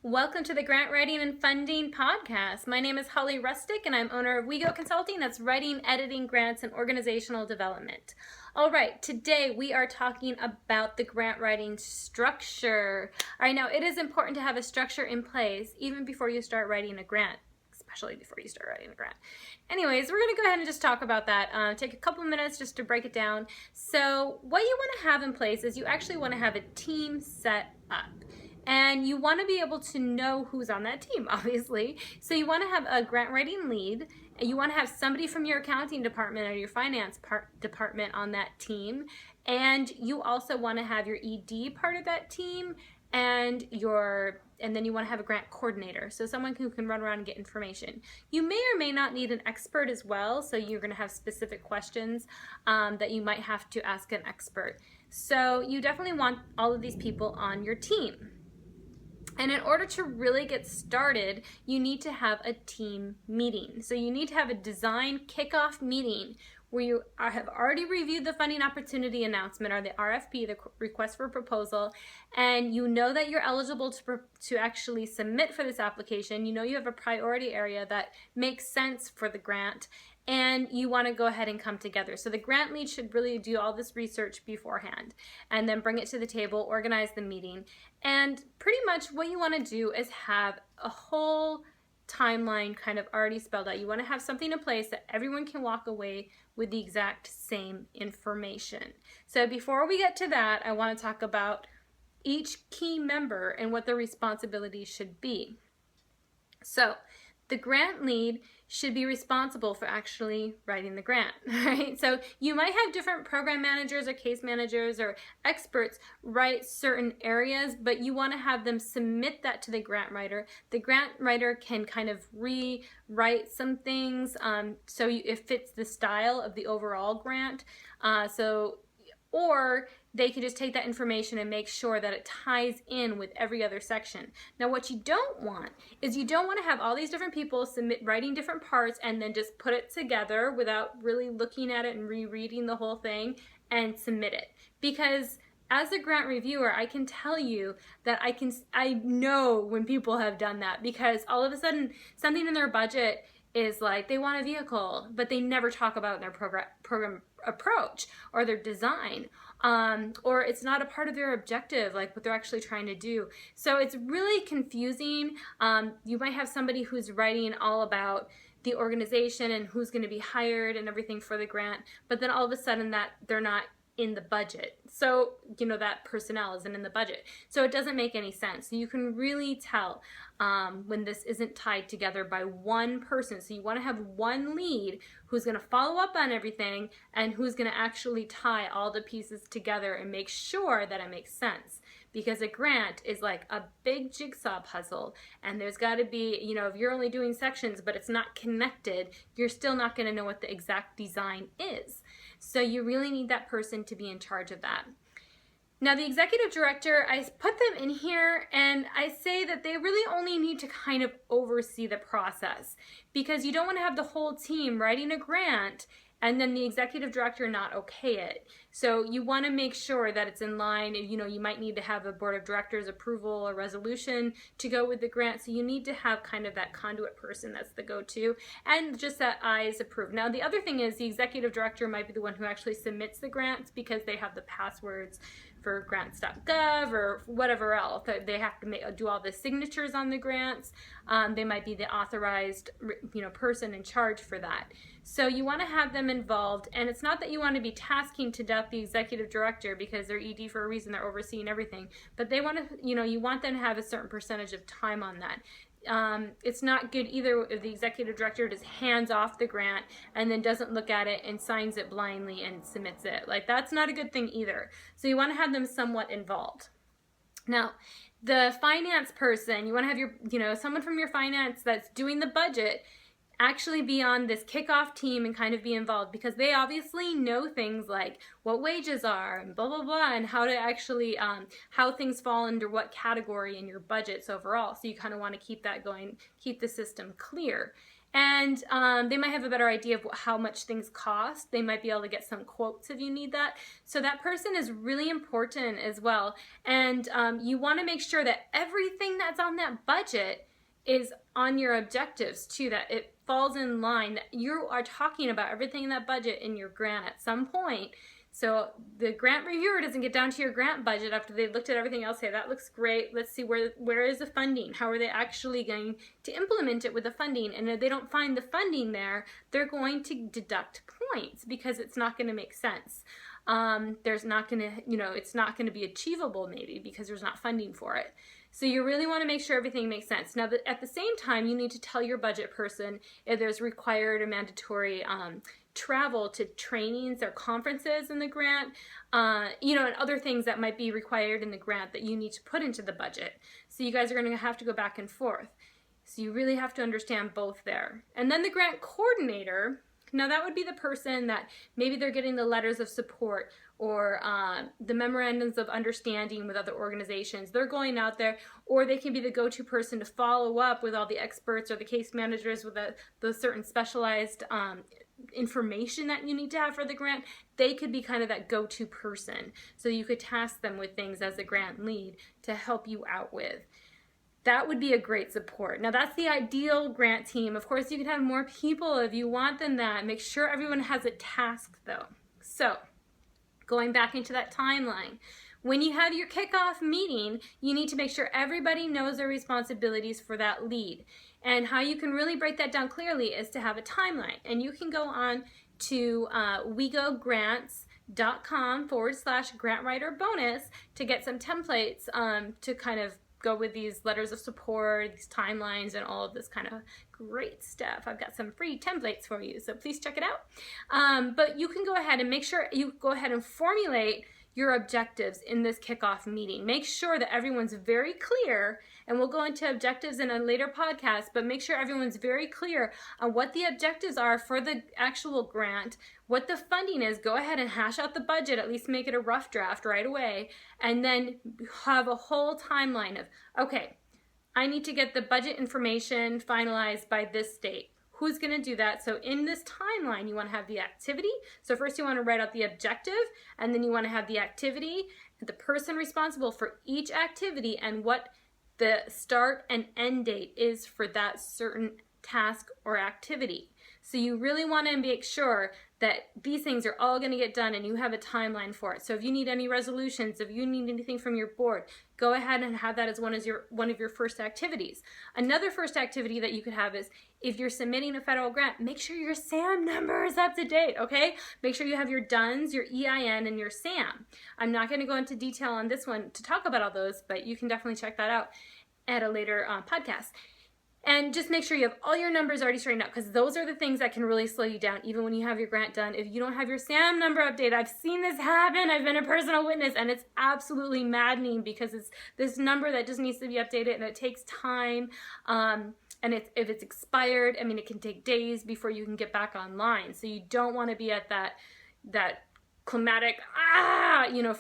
Welcome to the Grant Writing and Funding Podcast. My name is Holly Rustick and I'm owner of WeGo Consulting. That's writing, editing, grants, and organizational development. All right, today we are talking about the grant writing structure. All right, now it is important to have a structure in place even before you start writing a grant, especially before you start writing a grant. Anyways, we're going to go ahead and just talk about that. Take a couple minutes just to break it down. So what you want to have in place is you actually want to have a team set up. And you want to be able to know who's on that team, obviously. So you want to have a grant writing lead, and you want to have somebody from your accounting department or your finance department on that team. And you also want to have your ED part of that team and then you want to have a grant coordinator, so someone who can run around and get information. You may or may not need an expert as well, so you're going to have specific questions that you might have to ask an expert. So you definitely want all of these people on your team. And in order to really get started, you need to have a team meeting. So you need to have a design kickoff meeting where you have already reviewed the funding opportunity announcement, or the RFP, the request for proposal, and you know that you're eligible to actually submit for this application. You know you have a priority area that makes sense for the grant, and you want to go ahead and come together. So the grant lead should really do all this research beforehand and then bring it to the table, organize the meeting. And pretty much what you want to do is have a whole timeline kind of already spelled out. You want to have something in place that everyone can walk away with the exact same information. So before we get to that, I want to talk about each key member and what their responsibilities should be. So the grant lead should be responsible for actually writing the grant, right? So you might have different program managers or case managers or experts write certain areas, but you want to have them submit that to the grant writer. The grant writer can kind of rewrite some things so it fits the style of the overall grant. Or they can just take that information and make sure that it ties in with every other section. Now what you don't want is you don't want to have all these different people writing different parts and then just put it together without really looking at it and rereading the whole thing and submit it. Because as a grant reviewer, I can tell you that I know when people have done that, because all of a sudden something in their budget is like they want a vehicle, but they never talk about it in their program approach or their design, or it's not a part of their objective, like what they're actually trying to do. So it's really confusing. You might have somebody who's writing all about the organization and who's going to be hired and everything for the grant, but then all of a sudden that they're not in the budget. So, you know, that personnel isn't in the budget. So it doesn't make any sense. So you can really tell when this isn't tied together by one person. So you want to have one lead who's going to follow up on everything and who's going to actually tie all the pieces together and make sure that it makes sense. Because a grant is like a big jigsaw puzzle, and there's got to be, you know, if you're only doing sections but it's not connected, you're still not going to know what the exact design is. So you really need that person to be in charge of that. Now the executive director, I put them in here and I say that they really only need to kind of oversee the process, because you don't want to have the whole team writing a grant and then the executive director not okay it. So you want to make sure that it's in line. You know, you might need to have a board of directors approval or resolution to go with the grant. So you need to have kind of that conduit person that's the go-to, and just that eyes approve. Now the other thing is the executive director might be the one who actually submits the grants, because they have the passwords for grants.gov or whatever else. They have to do all the signatures on the grants. They might be the authorized, you know, person in charge for that. So you want to have them involved, and it's not that you want to be tasking to death the executive director, because they're ED for a reason, they're overseeing everything, but they want to, you know, you want them to have a certain percentage of time on that. It's not good either if the executive director just hands off the grant and then doesn't look at it and signs it blindly and submits it. Like, that's not a good thing either. So you want to have them somewhat involved. Now, the finance person, you want to have your, you know, someone from your finance that's doing the budget actually be on this kickoff team and kind of be involved, because they obviously know things like what wages are and blah, blah, blah, and how to actually, how things fall under what category in your budgets overall. So you kind of want to keep that going, keep the system clear. And they might have a better idea of how much things cost. They might be able to get some quotes if you need that. So that person is really important as well. And you want to make sure that everything that's on that budget is on your objectives too, that it falls in line, that you are talking about everything in that budget in your grant at some point. So the grant reviewer doesn't get down to your grant budget after they've looked at everything else, say that looks great, let's see where is the funding, how are they actually going to implement it with the funding, and if they don't find the funding there, they're going to deduct points because it's not going to make sense. There's not going to, it's not going to be achievable maybe because there's not funding for it. So you really want to make sure everything makes sense. Now, at the same time, you need to tell your budget person if there's required or mandatory travel to trainings or conferences in the grant, and other things that might be required in the grant that you need to put into the budget. So you guys are going to have to go back and forth. So you really have to understand both there. And then the grant coordinator, now that would be the person that maybe they're getting the letters of support or the memorandums of understanding with other organizations. They're going out there, or they can be the go-to person to follow up with all the experts or the case managers with the certain specialized information that you need to have for the grant. They could be kind of that go-to person. So you could task them with things as a grant lead to help you out with. That would be a great support. Now that's the ideal grant team. Of course, you can have more people if you want than that. Make sure everyone has a task though. So going back into that timeline, when you have your kickoff meeting, you need to make sure everybody knows their responsibilities for that lead. And how you can really break that down clearly is to have a timeline. And you can go on to wegogrants.com/grantwriter bonus to get some templates to kind of go with these letters of support, these timelines, and all of this kind of great stuff. I've got some free templates for you, so please check it out. But you can go ahead and make sure you go ahead and formulate your objectives in this kickoff meeting. Make sure that everyone's very clear, and we'll go into objectives in a later podcast, but make sure everyone's very clear on what the objectives are for the actual grant, what the funding is. Go ahead and hash out the budget, at least make it a rough draft right away, and then have a whole timeline of, okay, I need to get the budget information finalized by this date. Who's going to do that? So in this timeline, you want to have the activity. So first you want to write out the objective, and then you want to have the activity, the person responsible for each activity, and what the start and end date is for that certain task or activity. So you really want to make sure that these things are all going to get done and you have a timeline for it. So if you need any resolutions, if you need anything from your board, go ahead and have that as one of your first activities. Another first activity that you could have is if you're submitting a federal grant, make sure your SAM number is up to date, okay? Make sure you have your DUNS, your EIN, and your SAM. I'm not going to go into detail on this one to talk about all those, but you can definitely check that out at a later podcast. And just make sure you have all your numbers already straightened out, because those are the things that can really slow you down even when you have your grant done. If you don't have your SAM number updated, I've seen this happen. I've been a personal witness, and it's absolutely maddening because it's this number that just needs to be updated, and it takes time. And if it's expired, I mean, it can take days before you can get back online. So you don't want to be at that climatic,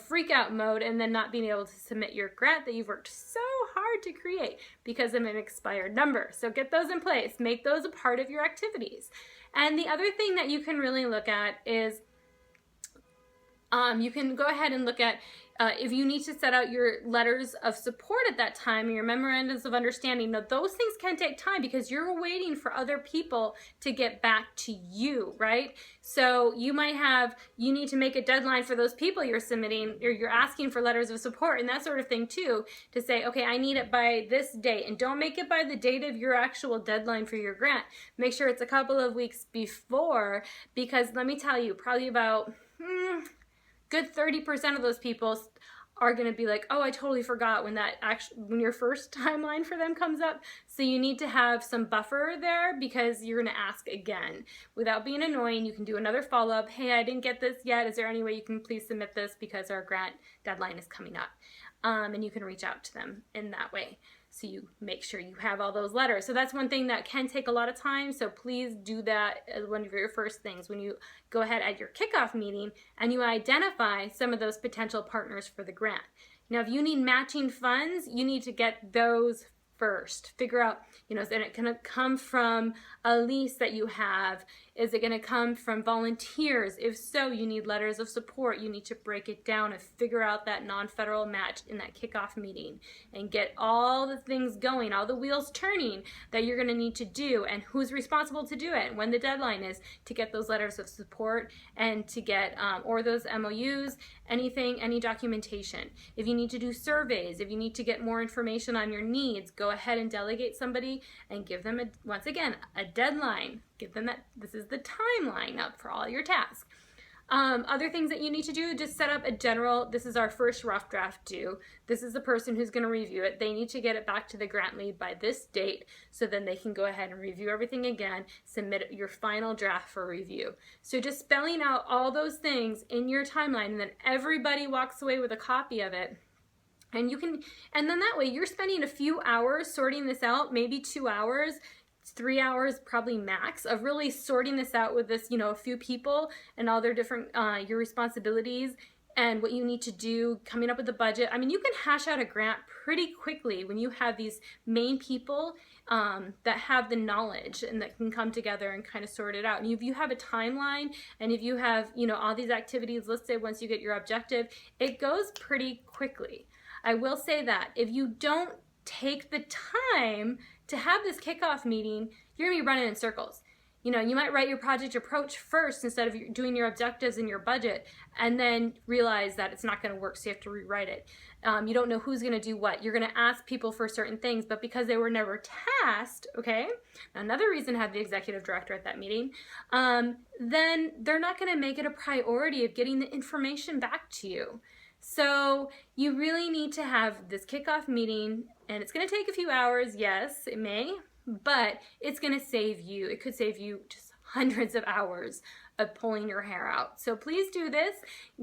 freak out mode and then not being able to submit your grant that you've worked so hard to create because of an expired number. So get those in place, make those a part of your activities. And the other thing that you can really look at is you can go ahead and look at if you need to set out your letters of support at that time, your memorandums of understanding. Now, those things can take time because you're waiting for other people to get back to you, right? So you need to make a deadline for those people you're submitting, or you're asking for letters of support and that sort of thing too, to say, okay, I need it by this date. And don't make it by the date of your actual deadline for your grant. Make sure it's a couple of weeks before, because let me tell you, probably about good 30% of those people are going to be like, oh, I totally forgot when your first timeline for them comes up. So you need to have some buffer there because you're going to ask again. Without being annoying, you can do another follow-up. Hey, I didn't get this yet. Is there any way you can please submit this because our grant deadline is coming up? And you can reach out to them in that way. So you make sure you have all those letters. So that's one thing that can take a lot of time. So please do that as one of your first things when you go ahead at your kickoff meeting and you identify some of those potential partners for the grant. Now, if you need matching funds, you need to get those first. Figure out, is it going to come from a lease that you have? Is it going to come from volunteers? If so, you need letters of support. You need to break it down and figure out that non-federal match in that kickoff meeting and get all the things going, all the wheels turning that you're going to need to do, and who's responsible to do it, and when the deadline is to get those letters of support and to get, or those MOUs, any documentation. If you need to do surveys, if you need to get more information on your needs, go ahead and delegate somebody and give them, once again, a deadline. Give them that, this is the timeline up for all your tasks. Other things that you need to do, just set up a general, this is our first rough draft due. This is the person who's going to review it. They need to get it back to the grant lead by this date, so then they can go ahead and review everything again, submit your final draft for review. So just spelling out all those things in your timeline, and then everybody walks away with a copy of it. And then that way you're spending a few hours sorting this out, maybe 2 hours, 3 hours probably max, of really sorting this out with this, a few people and all their different, your responsibilities and what you need to do, coming up with a budget. I mean, you can hash out a grant pretty quickly when you have these main people that have the knowledge and that can come together and kind of sort it out. And if you have a timeline and if you have, all these activities listed, once you get your objective, it goes pretty quickly. I will say that if you don't take the time to have this kickoff meeting, you're gonna be running in circles. You might write your project approach first instead of doing your objectives and your budget, and then realize that it's not gonna work, so you have to rewrite it. You don't know who's gonna do what. You're gonna ask people for certain things, but because they were never tasked, okay? Another reason to have the executive director at that meeting, then they're not gonna make it a priority of getting the information back to you. So you really need to have this kickoff meeting, and it's going to take a few hours. Yes, it may, but it's going to save you. It could save you just hundreds of hours of pulling your hair out. So please do this,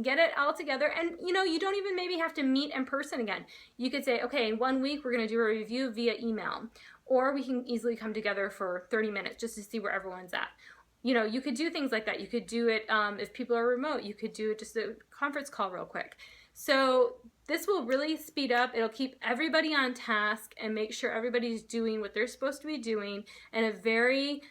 get it all together. And you don't even maybe have to meet in person again. You could say, okay, in 1 week, we're going to do a review via email, or we can easily come together for 30 minutes just to see where everyone's at. You could do things like that. You could do it if people are remote. You could do it just a conference call real quick. So this will really speed up. It'll keep everybody on task and make sure everybody's doing what they're supposed to be doing in a very,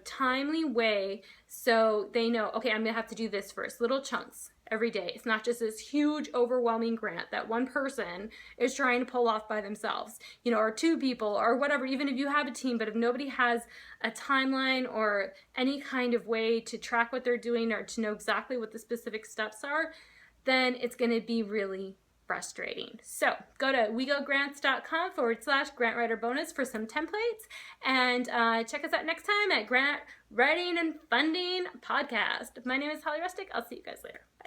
timely way, so they know, okay, I'm gonna have to do this first, little chunks every day. It's not just this huge overwhelming grant that one person is trying to pull off by themselves, or two people or whatever, even if you have a team. But if nobody has a timeline or any kind of way to track what they're doing or to know exactly what the specific steps are, then it's going to be really frustrating. So go to wegogrants.com/grantwriterbonus for some templates, and check us out next time at Grant Writing and Funding Podcast. My name is Holly Rustick. I'll see you guys later. Bye.